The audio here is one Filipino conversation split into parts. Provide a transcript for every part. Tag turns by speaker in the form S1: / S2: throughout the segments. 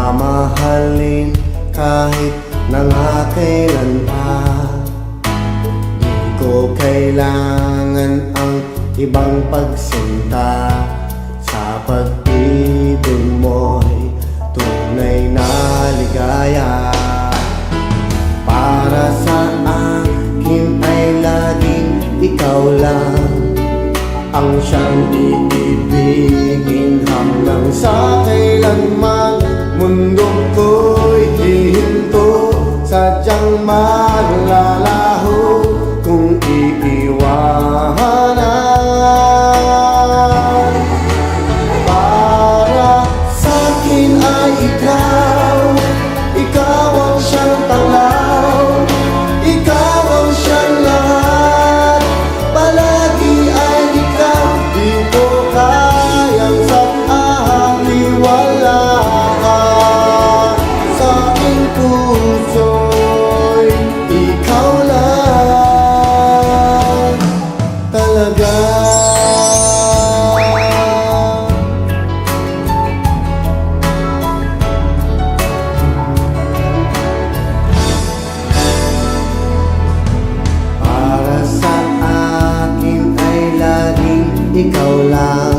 S1: mamahalin kahit nangakailan pa. Di ko kailangan ang ibang pagsinta. Sa pag-ibig mo'y tunay na ligaya. Para sa akin ay laging ikaw lang ang siyang iibigin hanggang sa kailanman. Mundo ko'y hihinto, sadyang maglalaho kung iiwanan. Para sa'kin ay ikaw, ikaw ang siyang tanglaw, ikaw ang siyang lahat. Palagi ay ikaw, di ko kayang sapahan, wala ka sa aking puso'y ikaw lang talaga. Ikaw lang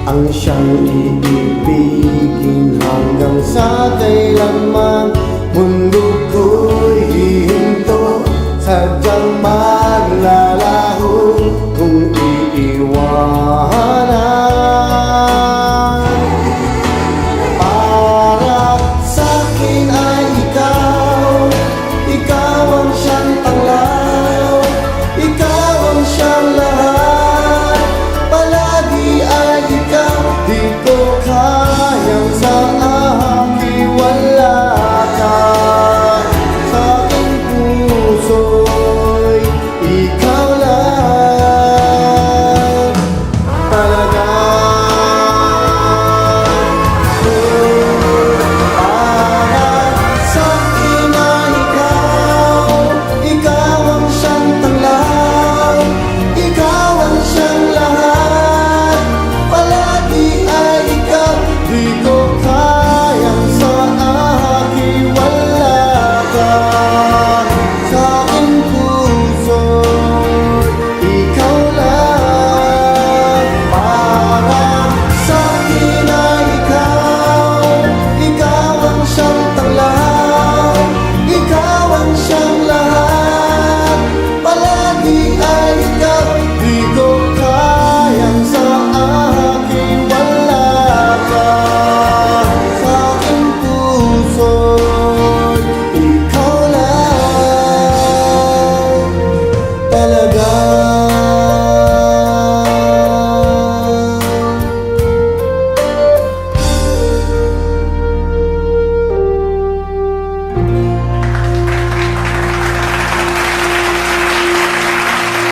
S1: ang siyang iibigin hanggang sa kailanman. Mundo